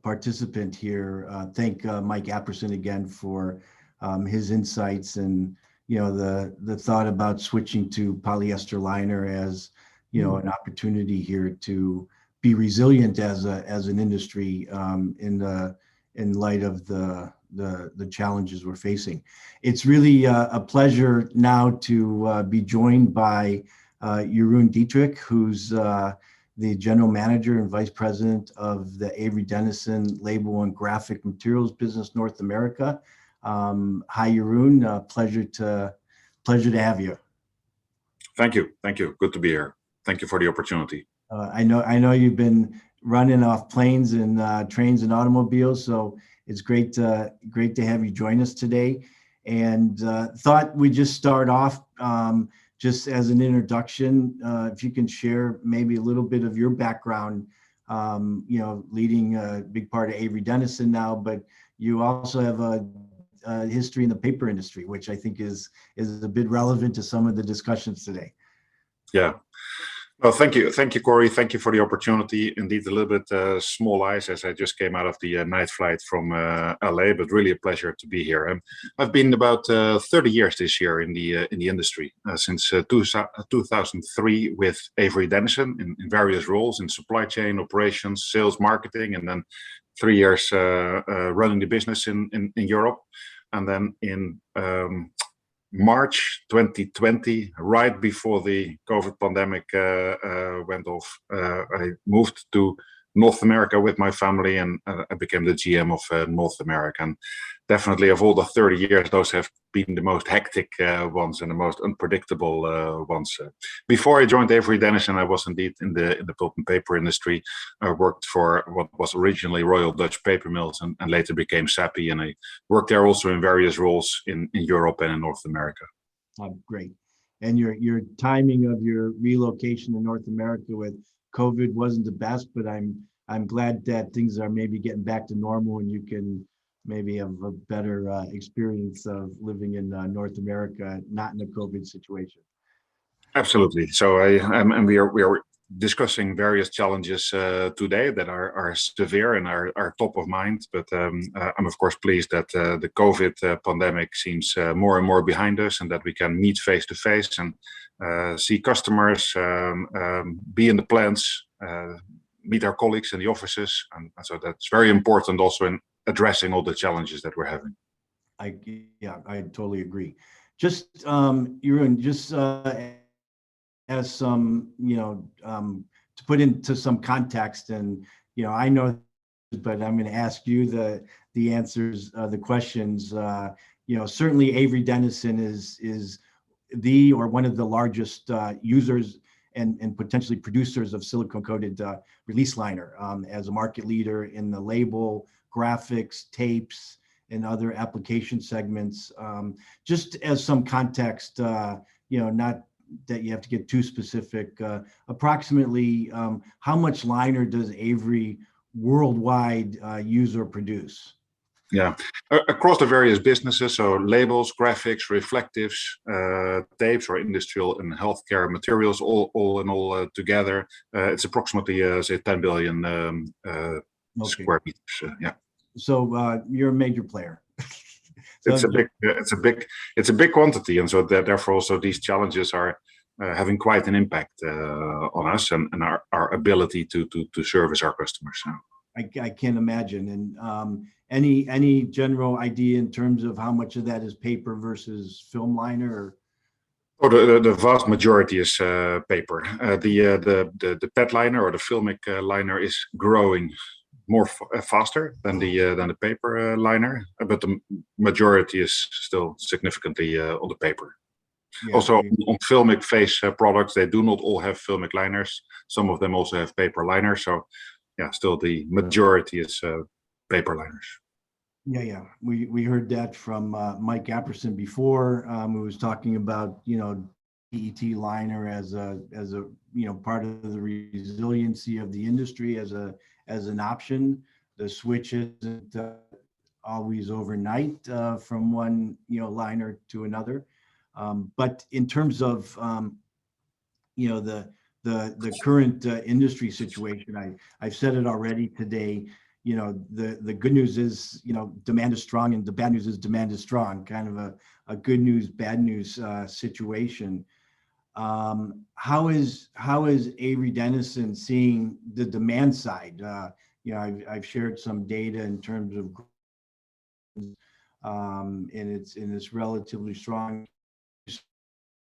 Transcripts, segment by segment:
participant here, thank Mike Apperson again for his insights and the thought about switching to polyester liner as an opportunity here to be resilient as an industry in light of the challenges we're facing. It's really a pleasure now to be joined by Jeroen Diederich, who's the General Manager and Vice President of the Avery Dennison Label and Graphic Materials Business North America. Hi, Jeroen. Pleasure to have you. Thank you. Good to be here. Thank you for the opportunity. I know you've been running off planes and trains and automobiles, so it's great to have you join us today. And thought we'd just start off just as an introduction. If you can share maybe a little bit of your background, leading a big part of Avery Dennison now, but you also have a history in the paper industry, which I think is a bit relevant to some of the discussions today. Yeah. Well, thank you, Corey. Thank you for the opportunity. Indeed, a little bit small eyes as I just came out of the night flight from LA, but really a pleasure to be here. I've been about 30 years this year in the industry, since 2003 with Avery Dennison in various roles in supply chain, operations, sales, marketing, and then 3 years running the business in Europe, and then in March 2020, right before the COVID pandemic went off, I moved to North America with my family, and I became the GM of North America. And definitely, of all the 30 years, those have been the most hectic ones and the most unpredictable ones. Before I joined Avery Dennison, I was indeed in the pulp and paper industry. I worked for what was originally Royal Dutch Paper Mills and later became Sappi, and I worked there also in various roles in Europe and in North America. Great. And your timing of your relocation to North America with COVID wasn't the best, but I'm glad that things are maybe getting back to normal and you can maybe have a better experience of living in North America, not in a COVID situation. Absolutely. So we are discussing various challenges today that are severe and are top of mind. But I'm of course pleased that the COVID pandemic seems more and more behind us, and that we can meet face to face and see customers, be in the plants, meet our colleagues in the offices, and so that's very important also in addressing all the challenges that we're having. I totally agree. Just Jeroen, just as some to put into some context, and I know, but I'm going to ask you the answers, the questions. Certainly Avery Dennison is the or one of the largest users and potentially producers of silicone-coated release liner, as a market leader in the label, graphics, tapes, and other application segments. Just as some context, not that you have to get too specific, approximately how much liner does Avery worldwide use or produce? Yeah, across the various businesses, so labels, graphics, reflectives, tapes, or industrial and healthcare materials, all in all together, it's approximately say 10 billion square meters. Yeah. So you're a major player. So it's a big quantity, and so therefore also these challenges are having quite an impact on us and our ability to service our customers. I can imagine. And any general idea in terms of how much of that is paper versus film liner? Oh, the vast majority is paper. The PET liner or the filmic liner is growing more faster than the paper liner, but the majority is still significantly on the paper. Yeah, also on filmic face products, they do not all have filmic liners. Some of them also have paper liners. So yeah, still the majority is paper liners. Yeah. We heard that from Mike Apperson before, who was talking about PET liner as a part of the resiliency of the industry as an option. The switch isn't always overnight from one liner to another, but in terms of the the current industry situation. I've said it already today. The good news is, demand is strong, and the bad news is demand is strong. Kind of a good news, bad news situation. How is Avery Dennison seeing the demand side? I've shared some data in terms of, and it's relatively strong.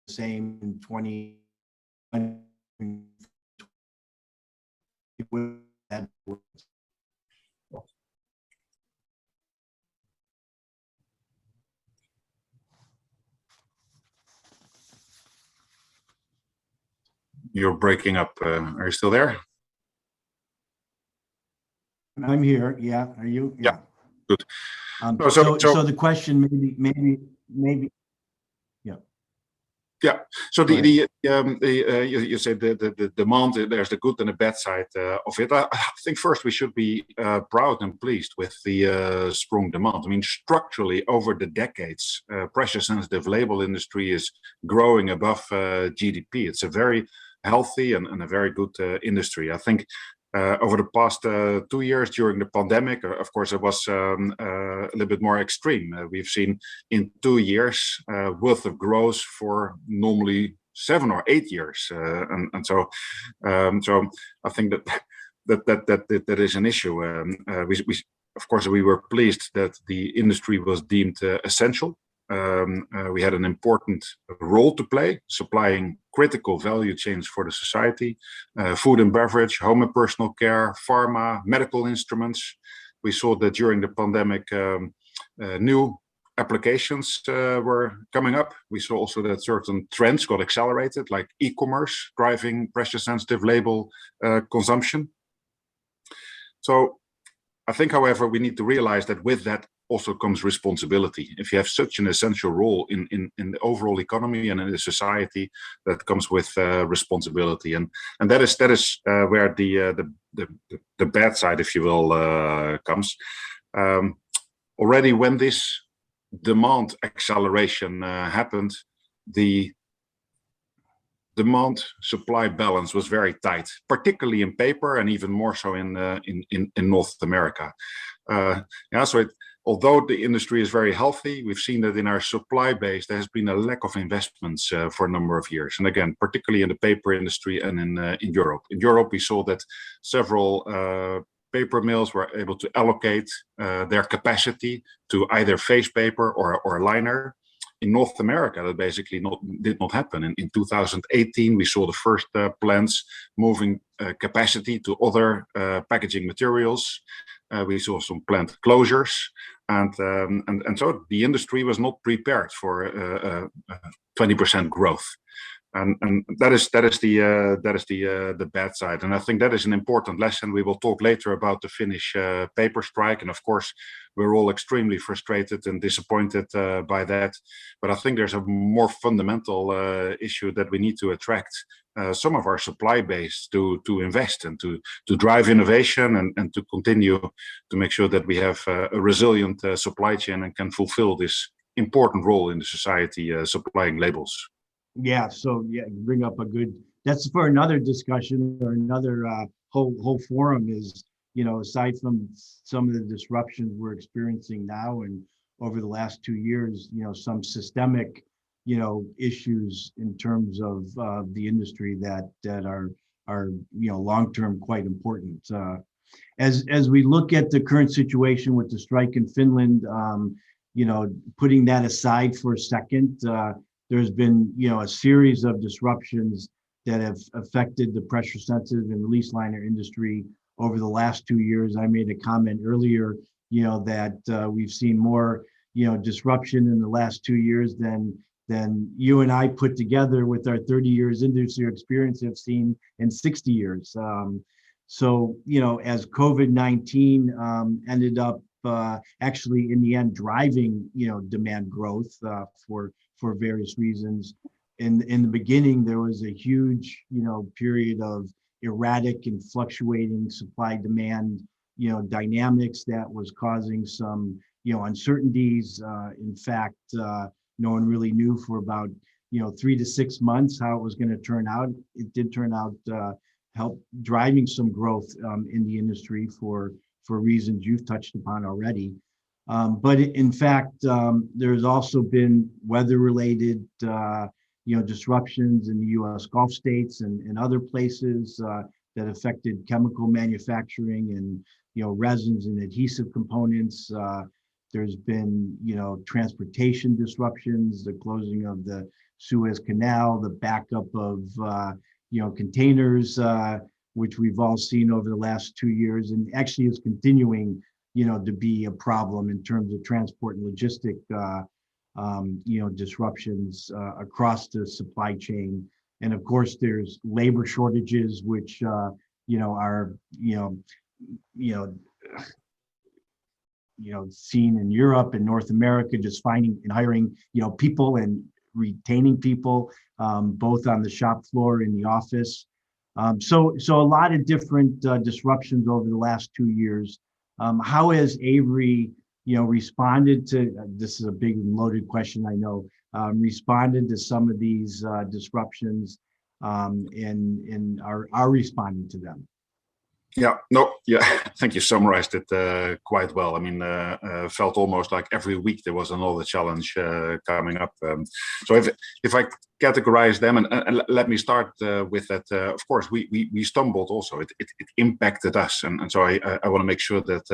Same in 2020. You're breaking up. Are you still there? I'm here. Yeah. Are you? Yeah. Good. So the question maybe. Yeah. Yeah. So you said the demand, there's the good and the bad side of it. I think first we should be proud and pleased with the strong demand. I mean, structurally over the decades, pressure sensitive label industry is growing above GDP. It's a very healthy and a very good industry. I think over the past 2 years during the pandemic, of course, it was a little bit more extreme. We've seen in 2 years worth of growth for normally 7 or 8 years, so I think that is an issue. Of course, we were pleased that the industry was deemed essential. We had an important role to play, supplying critical value chains for the society, food and beverage, home and personal care, pharma, medical instruments. We saw that during the pandemic, new applications were coming up. We saw also that certain trends got accelerated, like e-commerce, driving pressure-sensitive label consumption. So I think, however, we need to realize that with that also comes responsibility. If you have such an essential role in the overall economy and in the society, that comes with responsibility, and that is where the bad side, if you will, comes. Already when this demand acceleration happened, the demand supply balance was very tight, particularly in paper and even more so in North America. Although the industry is very healthy, we've seen that in our supply base, there has been a lack of investments for a number of years. And again, particularly in the paper industry and in Europe. In Europe, we saw that several paper mills were able to allocate their capacity to either face paper or liner. In North America, that basically did not happen. In 2018, we saw the first plants moving capacity to other packaging materials. We saw some plant closures, and so the industry was not prepared for 20% growth, and that is the bad side. And I think that is an important lesson. We will talk later about the Finnish paper strike, and of course, we're all extremely frustrated and disappointed by that. But I think there's a more fundamental issue that we need to attract some of our supply base to invest and to drive innovation and to continue to make sure that we have a resilient supply chain and can fulfill this important role in the society supplying labels. Yeah, so yeah, bring up that's for another discussion or another whole forum is, aside from some of the disruptions we're experiencing now and over the last 2 years, some systemic issues in terms of the industry that are long-term quite important. As we look at the current situation with the strike in Finland, putting that aside for a second, there's been a series of disruptions that have affected the pressure sensitive and release liner industry over the last 2 years. I made a comment earlier, that we've seen more disruption in the last 2 years than you and I put together with our 30 years industry experience have seen in 60 years. So, as COVID-19 ended up actually in the end driving, demand growth for various reasons. In the beginning, there was a huge, period of erratic and fluctuating supply demand, dynamics that was causing some, uncertainties. In fact, no one really knew for about 3 to 6 months how it was going to turn out. It did turn out help driving some growth in the industry for reasons you've touched upon already. But in fact, there's also been weather-related disruptions in the U.S. Gulf states and other places that affected chemical manufacturing and resins and adhesive components. There's been transportation disruptions, the closing of the Suez Canal, the backup of containers, which we've all seen over the last 2 years, and actually is continuing to be a problem in terms of transport and logistic disruptions across the supply chain. And of course, there's labor shortages, which are seen in Europe and North America, just finding and hiring people and retaining people, both on the shop floor and the office. So a lot of different disruptions over the last 2 years. How has Avery responded to, this is a big and loaded question, I know, responded to some of these disruptions and are responding to them? Yeah, no, yeah, I think you summarized it quite well. I mean, felt almost like every week there was another challenge coming up. So if I categorize them, and let me start with that, of course, we stumbled also. It impacted us. And so I want to make sure that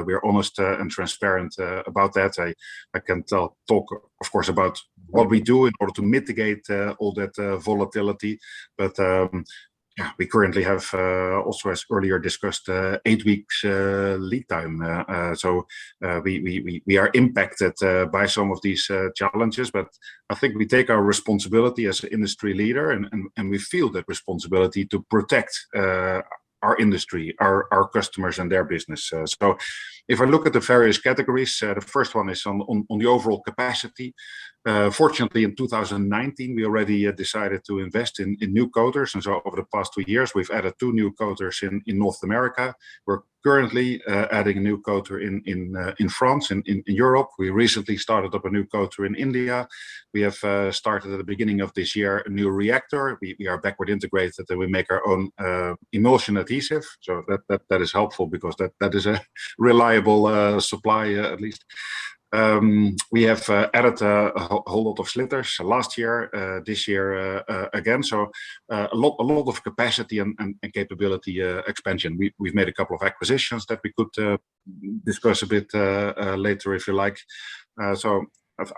we're honest and transparent about that. I can talk, of course, about what we do in order to mitigate all that volatility. But yeah, we currently have also, as earlier discussed, 8 weeks lead time. So we are impacted by some of these challenges, but I think we take our responsibility as an industry leader, and we feel that responsibility to protect our industry, our customers and their business. So if I look at the various categories, the first one is on the overall capacity. Fortunately, in 2019, we already decided to invest in new coaters. And so over the past 2 years, we've added 2 new coaters in North America. We're currently adding a new coater in France, in Europe. We recently started up a new coater in India. We have started at the beginning of this year a new reactor. We are backward integrated and we make our own emulsion adhesive. So that is helpful because that is a reliable supply, at least. We have added a whole lot of slitters last year, this year again. So a lot of capacity and capability expansion. We've made a couple of acquisitions that we could discuss a bit later if you like. So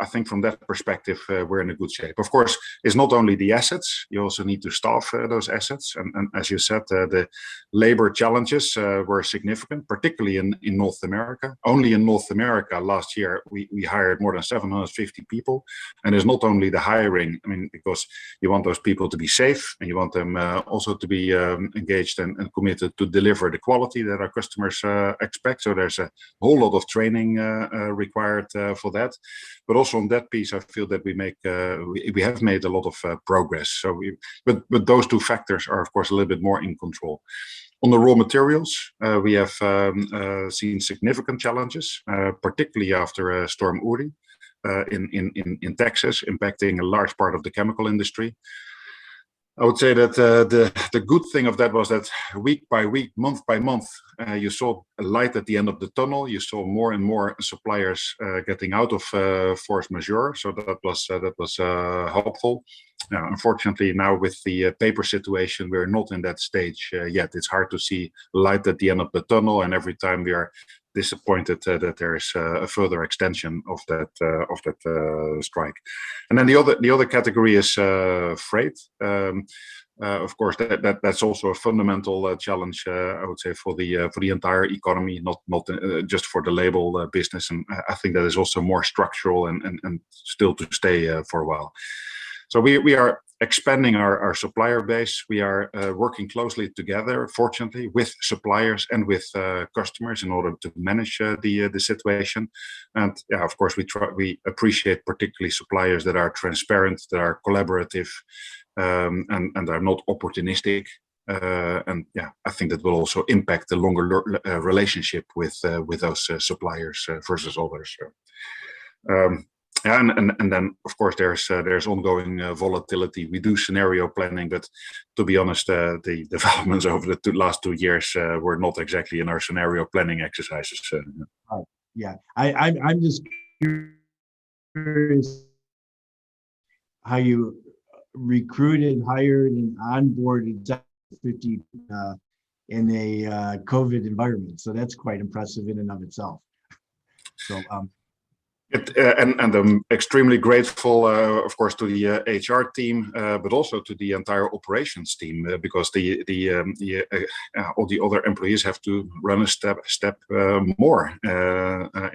I think from that perspective, we're in a good shape. Of course, it's not only the assets, you also need to staff those assets. And as you said, the labor challenges were significant, particularly in North America. Only in North America last year, we hired more than 750 people. And it's not only the hiring, I mean, because you want those people to be safe and you want them also to be engaged and committed to deliver the quality that our customers expect. So there's a whole lot of training required for that. But also on that piece, I feel that we have made a lot of progress. So, but those 2 factors are, of course, a little bit more in control. On the raw materials, we have seen significant challenges, particularly after Storm Uri in Texas, impacting a large part of the chemical industry. I would say that the good thing of that was that week by week, month by month, you saw a light at the end of the tunnel. You saw more and more suppliers getting out of force majeure. So that was helpful. Unfortunately, now with the paper situation, we're not in that stage yet. It's hard to see light at the end of the tunnel, and every time we are disappointed that there is a further extension of that strike. And then the other category is freight. Of course, that's also a fundamental challenge, I would say, for the entire economy, not just for the label business. And I think that is also more structural and still to stay for a while. So we are expanding our supplier base. We are working closely together, fortunately, with suppliers and with customers in order to manage the situation. And yeah, of course, we appreciate particularly suppliers that are transparent, that are collaborative, and are not opportunistic. And yeah, I think that will also impact the longer relationship with those suppliers versus others. Yeah, and then of course there's ongoing volatility. We do scenario planning, but to be honest, the developments over the last 2 years were not exactly in our scenario planning exercises. Yeah, I'm just curious how you recruited, hired, and onboarded 50 in a COVID environment. So that's quite impressive in and of itself. So And I'm extremely grateful, of course, to the HR team, but also to the entire operations team, because all the other employees have to run a step more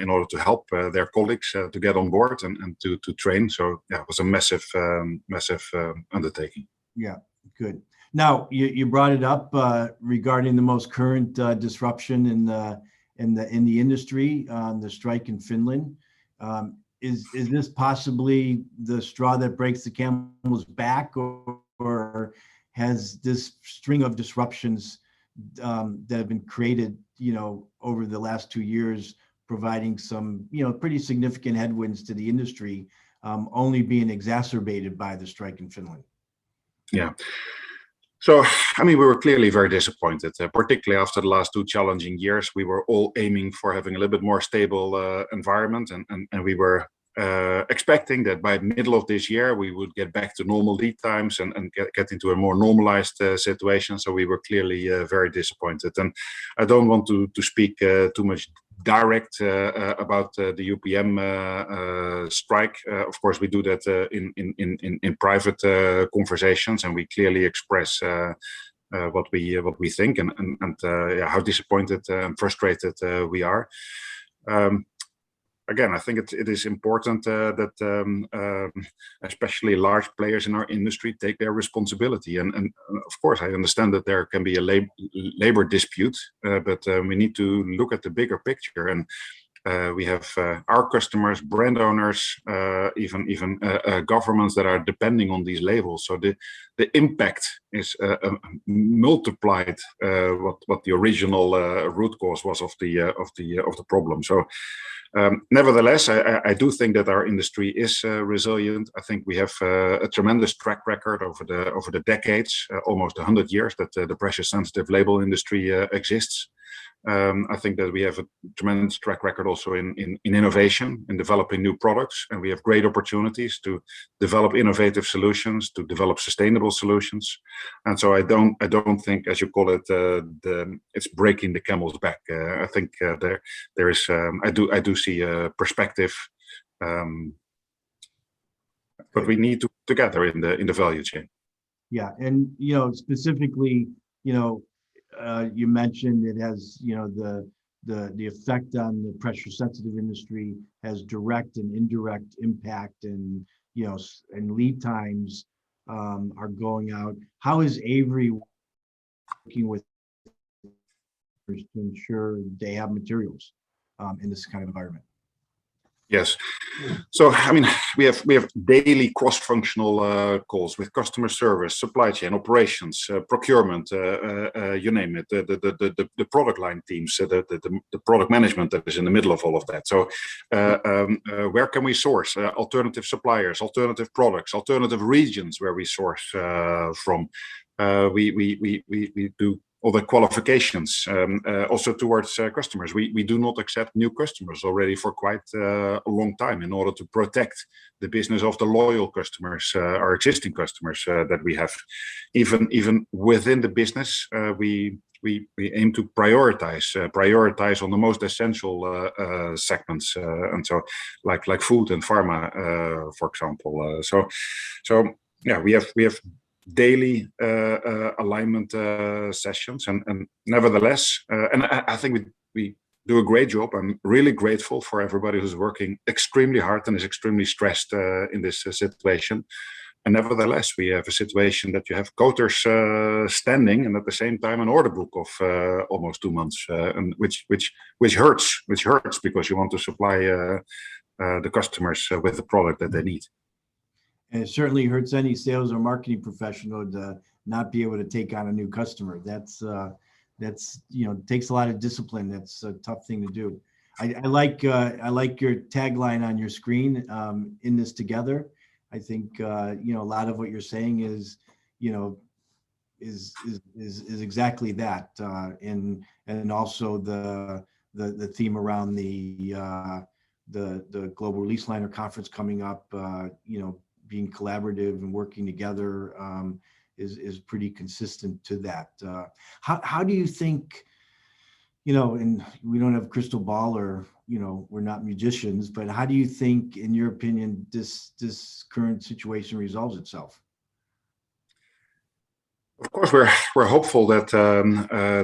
in order to help their colleagues to get on board and to train. So yeah, it was a massive undertaking. yeah, good. Now you brought it up regarding the most current disruption in the industry, the strike in Finland. Is this possibly the straw that breaks the camel's back, or has this string of disruptions that have been created, over the last 2 years, providing some, pretty significant headwinds to the industry, only being exacerbated by the strike in Finland? Yeah. So, I mean, we were clearly very disappointed, particularly after the last 2 challenging years. We were all aiming for having a little bit more stable environment, and we were expecting that by the middle of this year, we would get back to normal lead times and get into a more normalized situation. So we were clearly very disappointed. And I don't want to speak too much direct about the UPM strike. Of course, we do that in private conversations, and we clearly express what we think and yeah, how disappointed and frustrated we are. Again, I think it is important that especially large players in our industry take their responsibility. And of course, I understand that there can be a labor dispute, but we need to look at the bigger picture. And we have our customers, brand owners, even governments that are depending on these labels. So the impact is multiplied what the original root cause was of the problem. So. Nevertheless, I do think that our industry is resilient. I think we have a tremendous track record over the decades, almost 100 years that the pressure-sensitive label industry exists. I think that we have a tremendous track record also in innovation, in developing new products, and we have great opportunities to develop innovative solutions, to develop sustainable solutions. And so I don't think, as you call it, it's breaking the camel's back. I think there is I do see a perspective, but we need to together in the value chain. Yeah, and specifically, you mentioned it has, the effect on the pressure sensitive industry has direct and indirect impact, and and lead times are going out. How is Avery working with to ensure they have materials in this kind of environment? Yes. So, I mean, we have daily cross-functional calls with customer service, supply chain, operations, procurement, you name it, the product line teams, the product management that is in the middle of all of that. So, where can we source alternative suppliers, alternative products, alternative regions where we source from? We do all the qualifications, also towards customers. We do not accept new customers already for quite a long time in order to protect the business of the loyal customers, our existing customers that we have. Even within the business, we aim to prioritize on the most essential segments, and so like food and pharma, for example. So yeah, we have daily alignment sessions, and nevertheless, and I think we do a great job. I'm really grateful for everybody who's working extremely hard and is extremely stressed in this situation. And nevertheless, we have a situation that you have quotas standing, and at the same time an order book of almost 2 months, and which hurts because you want to supply the customers with the product that they need. And it certainly hurts any sales or marketing professional to not be able to take on a new customer. That's takes a lot of discipline. That's a tough thing to do. I like your tagline on your screen, in this together. I think, you know, a lot of what you're saying is, you know, is exactly that, and also the theme around the Global Release Liner conference coming up, you know, being collaborative and working together, is pretty consistent to that. How do you think, you know, and we don't have a crystal ball, or, you know, we're not magicians, but how do you think, in your opinion, this current situation resolves itself? Of course, we're hopeful that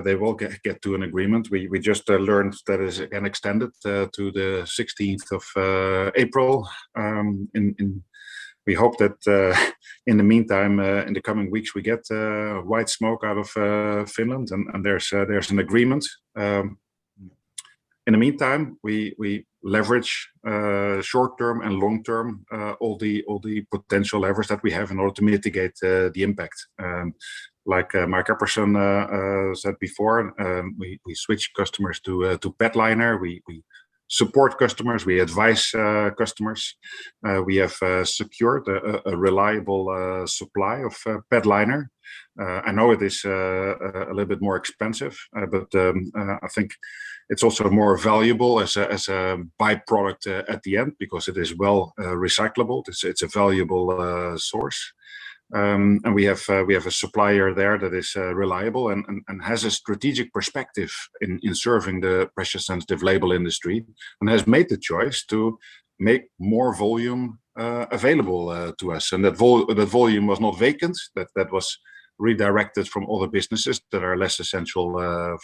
they will get to an agreement. We just learned that is again extended to the 16th of April. We hope that in the meantime, in the coming weeks, we get white smoke out of Finland, and there's an agreement. In the meantime, we leverage short-term and long-term all the potential levers that we have in order to mitigate the impact. Like Mark Epperson said before, we switch customers to Petliner. We support customers. We advise customers. We have secured a reliable supply of Petliner. I know it is a little bit more expensive, but I think it's also more valuable as a byproduct at the end, because it is well recyclable. It's a valuable source. And we have a supplier there that is reliable and has a strategic perspective in serving the pressure sensitive label industry, and has made the choice to make more volume available to us. And that volume was not vacant. That was redirected from other businesses that are less essential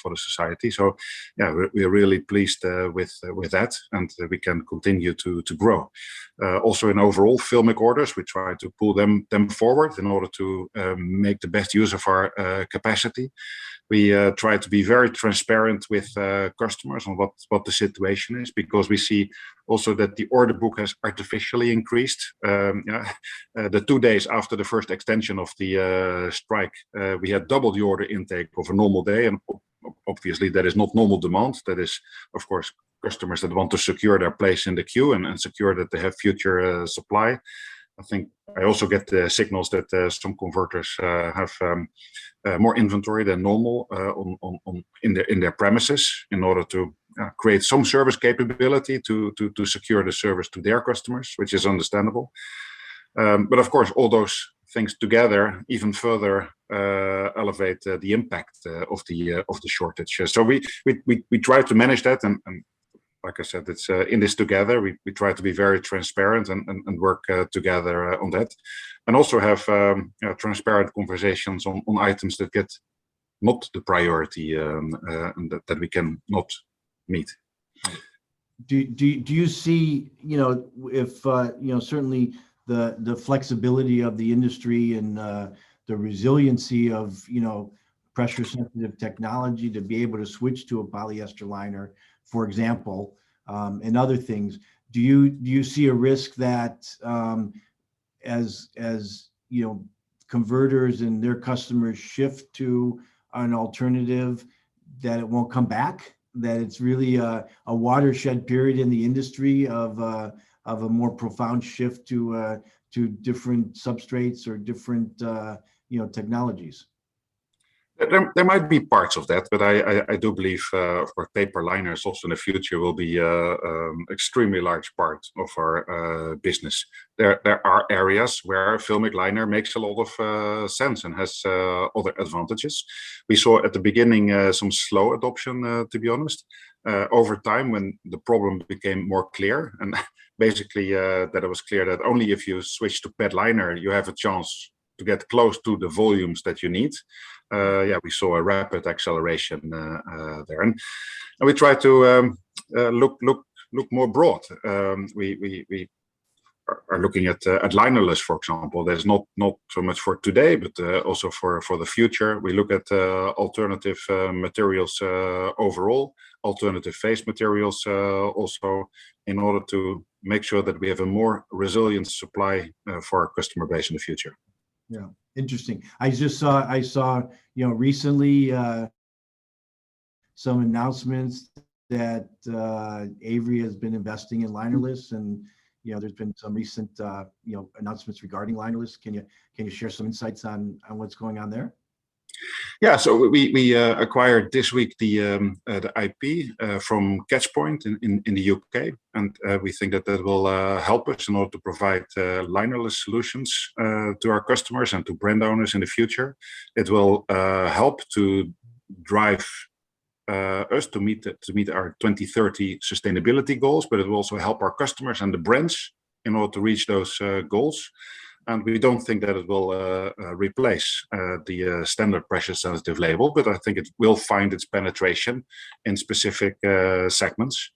for the society. So yeah, we're really pleased with that, and we can continue to grow. Also in overall filmic orders, we try to pull them forward in order to make the best use of our capacity. We try to be very transparent with customers on what the situation is, because we see also that the order book has artificially increased. The 2 days after the first extension of the strike, we had double the order intake of a normal day, and obviously that is not normal demand. That is, of course, customers that want to secure their place in the queue and secure that they have future supply. I think I also get the signals that some converters have more inventory than normal in their premises, in order to create some service capability to secure the service to their customers, which is understandable. But of course, all those things together even further elevate the impact of the shortage. So we try to manage that, and like I said, it's in this together. We try to be very transparent and work together on that, and also have transparent conversations on items that get not the priority and that we can not meet. Do you see, you know, if you know, certainly the flexibility of the industry and the resiliency of, you know, pressure sensitive technology to be able to switch to a polyester liner, for example, and other things, do you see a risk that as you know, converters and their customers shift to an alternative, that it won't come back, that it's really a watershed period in the industry of a more profound shift to different substrates or different you know, technologies? There might be parts of that, but I do believe for paper liners also in the future will be extremely large part of our business. There are areas where filmic liner makes a lot of sense and has other advantages. We saw at the beginning some slow adoption, to be honest. Over time, when the problem became more clear, and basically that it was clear that only if you switch to PET liner you have a chance to get close to the volumes that you need. Yeah, we saw a rapid acceleration there, and we try to look more broad. We are looking at Linerless, for example. There's not so much for today, but also for the future. We look at alternative materials overall, alternative face materials also, in order to make sure that we have a more resilient supply for our customer base in the future. Yeah, interesting. I saw, you know, recently some announcements that Avery has been investing in Linerless, and there's been some recent announcements regarding Linerless. Can you share some insights on what's going on there? Yeah, so we acquired this week the IP from Catchpoint in the UK, and we think that will help us in order to provide linerless solutions to our customers and to brand owners in the future. It will help to drive us to meet our 2030 sustainability goals, but it will also help our customers and the brands in order to reach those goals. And we don't think that it will replace the standard pressure sensitive label, but I think it will find its penetration in specific segments.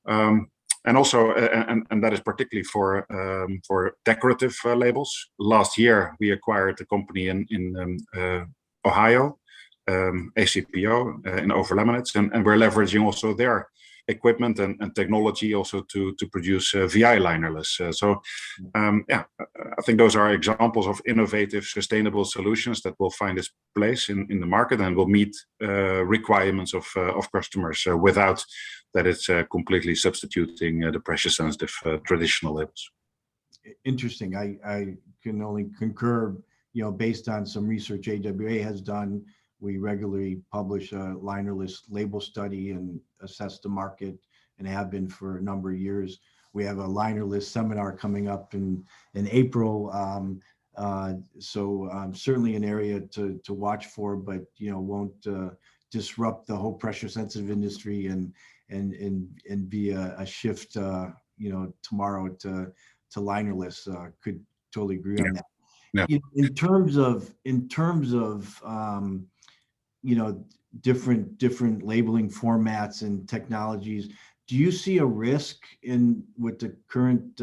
And also, and that is particularly for decorative labels. Last year, we acquired a company in Ohio, ACPO, in overlaminates, and we're leveraging also their equipment and technology also to produce VI linerless. Yeah, I think those are examples of innovative, sustainable solutions that will find its place in the market and will meet requirements of customers without that it's completely substituting the pressure sensitive traditional labels. Interesting. I can only concur. Based on some research AWA has done, we regularly publish a linerless label study and assess the market, and have been for a number of years. We have a linerless seminar coming up in April. Certainly an area to watch for, but won't disrupt the whole pressure sensitive industry and be a shift tomorrow to linerless. Could totally agree on that. Yeah. In terms of different labeling formats and technologies, do you see a risk with the current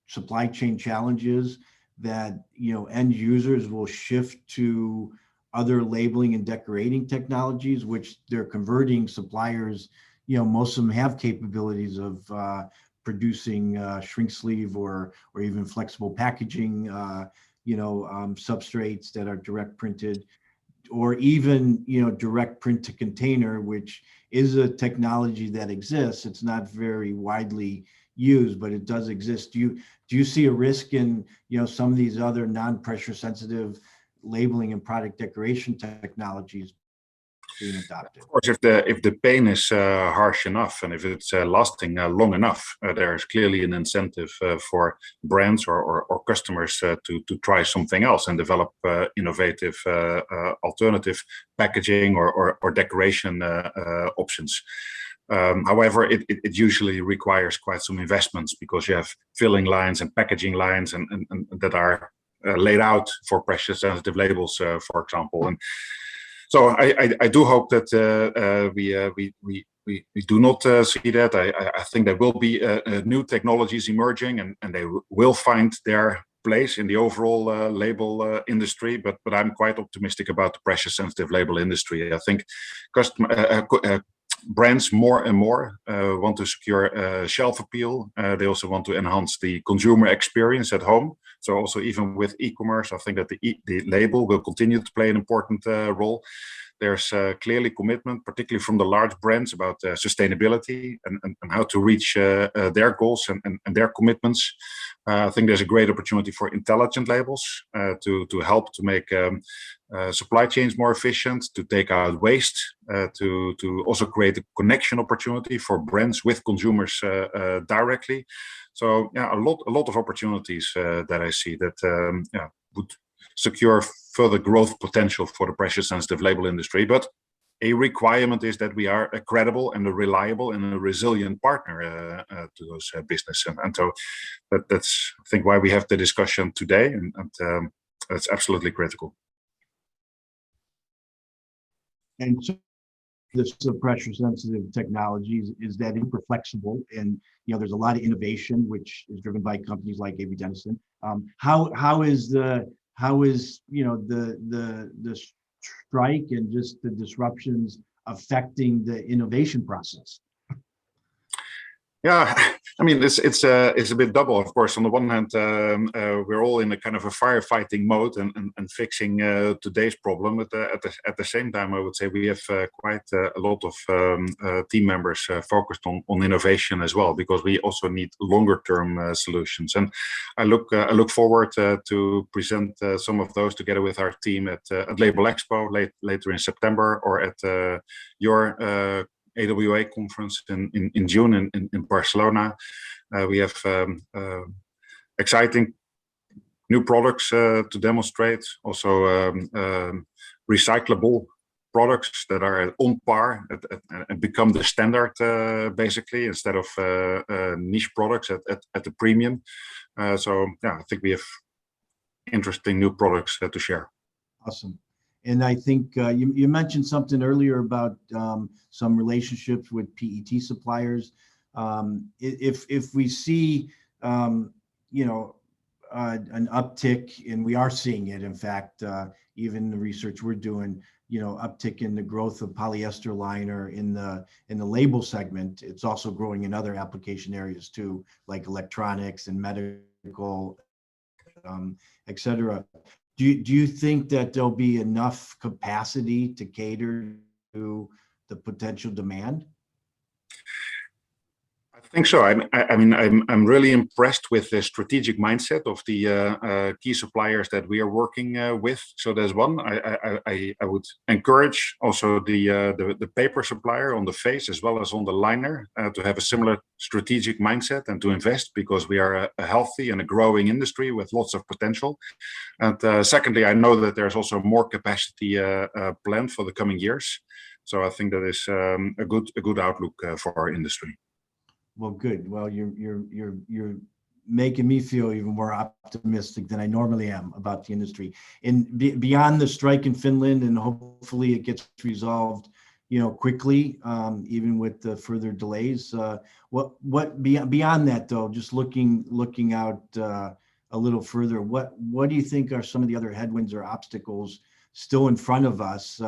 supply chain challenges that end users will shift to other labeling and decorating technologies, which they're converting suppliers? Most of them have capabilities of producing shrink sleeve or even flexible packaging substrates that are direct printed, or even direct print to container, which is a technology that exists. It's not very widely used, but it does exist. Do you see a risk in some of these other non-pressure sensitive labeling and product decoration technologies being adopted? Of course, if the pain is harsh enough and if it's lasting long enough, there's clearly an incentive for brands or customers to try something else and develop innovative alternative packaging or decoration options. However, it usually requires quite some investments because you have filling lines and packaging lines and that are laid out for pressure sensitive labels, for example. And so I do hope that we do not see that. I think there will be new technologies emerging and they will find their place in the overall label industry. But I'm quite optimistic about the pressure sensitive label industry. I think brands more and more want to secure shelf appeal. They also want to enhance the consumer experience at home. So also even with e-commerce, I think that the label will continue to play an important role. There's clearly commitment, particularly from the large brands, about sustainability and how to reach their goals and their commitments. I think there's a great opportunity for intelligent labels to help to make supply chains more efficient, to take out waste, to also create a connection opportunity for brands with consumers directly. So yeah, a lot of opportunities that I see that would secure further growth potential for the pressure sensitive label industry. But a requirement is that we are a credible and a reliable and a resilient partner to those businesses. And so that's, I think, why we have the discussion today, and that's absolutely critical. And so this pressure sensitive technologies is that hyper flexible, and there's a lot of innovation which is driven by companies like Avery Dennison. How is the strike and just the disruptions affecting the innovation process? Yeah, I mean, it's a bit double, of course. On the one hand, we're all in a kind of a firefighting mode and fixing today's problem. But at the same time, I would say we have quite a lot of team members focused on innovation as well, because we also need longer term solutions. And I look forward to present some of those together with our team at Label Expo later in September, or at your AWA conference in June in Barcelona. We have exciting new products to demonstrate, also recyclable products that are on par and become the standard, basically, instead of niche products at the premium. So yeah, I think we have interesting new products to share. Awesome. And I think you mentioned something earlier about some relationships with PET suppliers. If we see, you know, an uptick, and we are seeing it, in fact, even the research we're doing, you know, uptick in the growth of polyester liner in the label segment. It's also growing in other application areas too, like electronics and medical, et cetera. Do you think that there'll be enough capacity to cater to the potential demand? I think so. I mean, I'm really impressed with the strategic mindset of the key suppliers that we are working with. So there's one. I would encourage also the paper supplier on the face as well as on the liner to have a similar strategic mindset and to invest, because we are a healthy and a growing industry with lots of potential. And secondly, I know that there's also more capacity planned for the coming years. So I think that is a good outlook for our industry. Well, good. Well, you're making me feel even more optimistic than I normally am about the industry. And beyond the strike in Finland, and hopefully it gets resolved, you know, quickly, even with the further delays. What beyond that though? Just looking out a little further, what do you think are some of the other headwinds or obstacles still in front of us?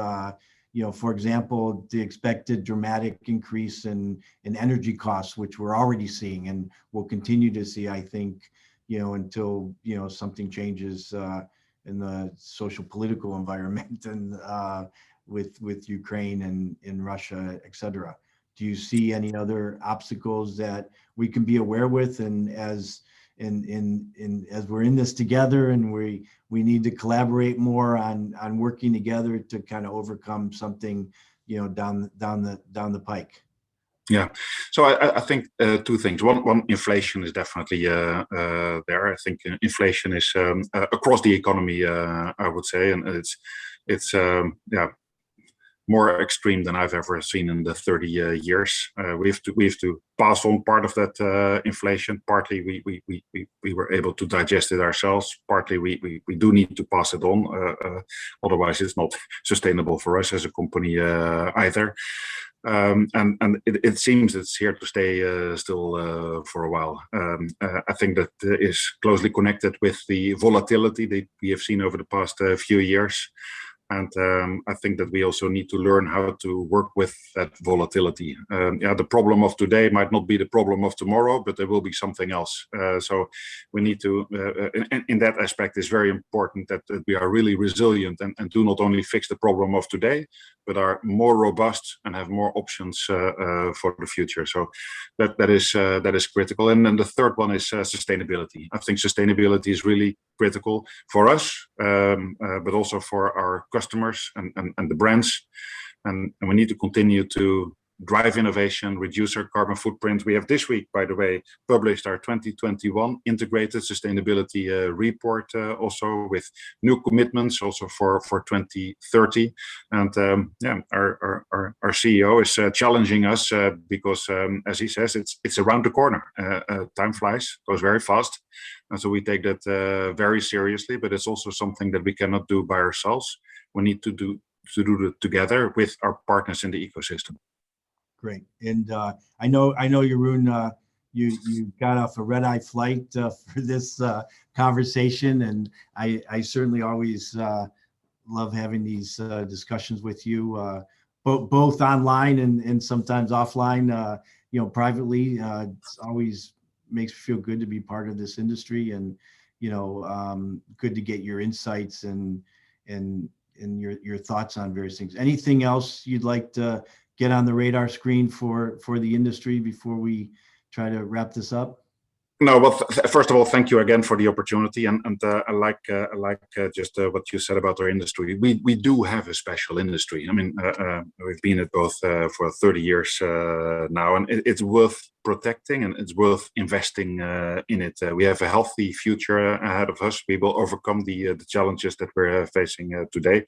You know, for example, the expected dramatic increase in energy costs, which we're already seeing and will continue to see, I think, you know, until, you know, something changes in the social political environment and with Ukraine and in Russia, et cetera. Do you see any other obstacles that we can be aware with, and as we're in this together, and we need to collaborate more on working together to kind of overcome something, you know, down the pike? Yeah, so I think two things. One, inflation is definitely there. I think inflation is across the economy, I would say, and it's yeah, more extreme than I've ever seen in the 30 years. We have to pass on part of that inflation. Partly we were able to digest it ourselves. Partly we do need to pass it on. Otherwise, it's not sustainable for us as a company either. And it seems it's here to stay still for a while. I think that is closely connected with the volatility that we have seen over the past few years. And I think that we also need to learn how to work with that volatility. Yeah, the problem of today might not be the problem of tomorrow, but there will be something else. So we need to, in that aspect, it's very important that we are really resilient and do not only fix the problem of today, but are more robust and have more options for the future. So that is critical. And then the third one is sustainability. I think sustainability is really critical for us, but also for our customers and the brands. And we need to continue to drive innovation, reduce our carbon footprint. We have this week, by the way, published our 2021 integrated sustainability report, also with new commitments also for 2030. And yeah, our CEO is challenging us because, as he says, it's around the corner. Time flies, goes very fast. And so we take that very seriously, but it's also something that we cannot do by ourselves. We need to do it together with our partners in the ecosystem. Great. And I know, Jeroen, you got off a red-eye flight for this conversation, and I certainly always love having these discussions with you, both online and sometimes offline. privately. It's always makes me feel good to be part of this industry, and good to get your insights and your thoughts on various things. Anything else you'd like to get on the radar screen for the industry before we try to wrap this up? No, well, first of all, thank you again for the opportunity, and I like just what you said about our industry. We do have a special industry. I mean, we've been at both for 30 years now, and it's worth protecting, and it's worth investing in it. We have a healthy future ahead of us. We will overcome the challenges that we're facing today,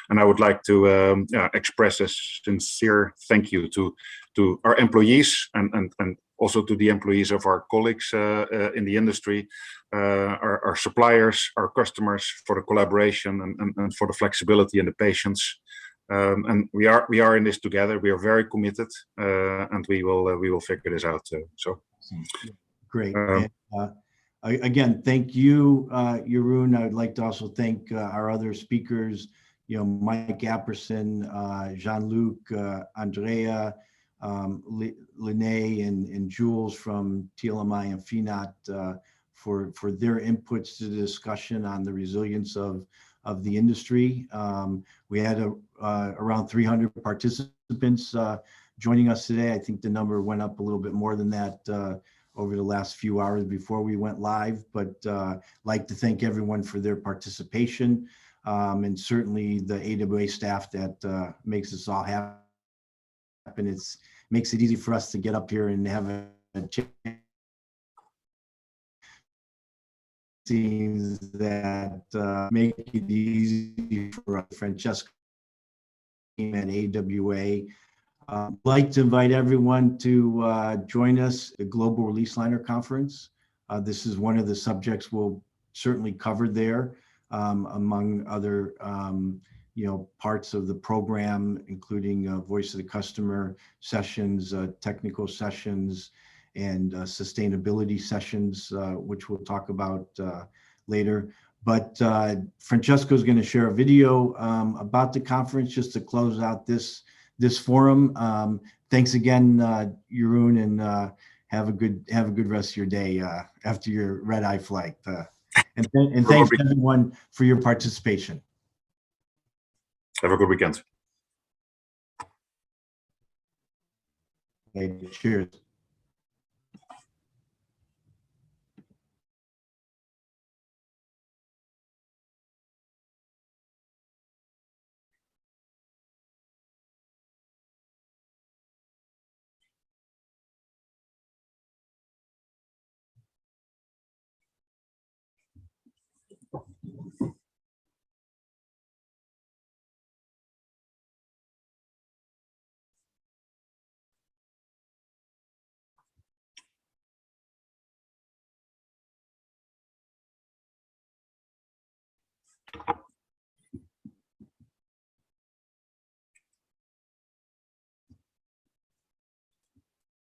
and I would like to express a sincere thank you to our employees and also to the employees of our colleagues in the industry, our suppliers, our customers, for the collaboration and for the flexibility and the patience. And we are in this together. We are very committed, and we will figure this out. So great. Again, thank you, Jeroen. I would like to also thank our other speakers, Mike Apperson, Jean-Luc, Andrea, Lene and Jules from TLMI and FINAT for their inputs to the discussion on the resilience of the industry. We had around 300 participants joining us today. I think the number went up a little bit more than that over the last few hours before we went live, but like to thank everyone for their participation, and certainly the AWA staff that makes this all happen. It makes it easy for us to get up here and have a chance that make it easy for Francesco and AWA. I'd like to invite everyone to join us at the Global Release Liner Conference. This is one of the subjects we'll certainly cover there, among other parts of the program, including voice of the customer sessions, technical sessions, and sustainability sessions, which we'll talk about later. But Francesco is going to share a video about the conference just to close out this forum. Thanks again, Jeroen, and have a good rest of your day after your red-eye flight. And thanks everyone for your participation. Have a good weekend. Okay, cheers.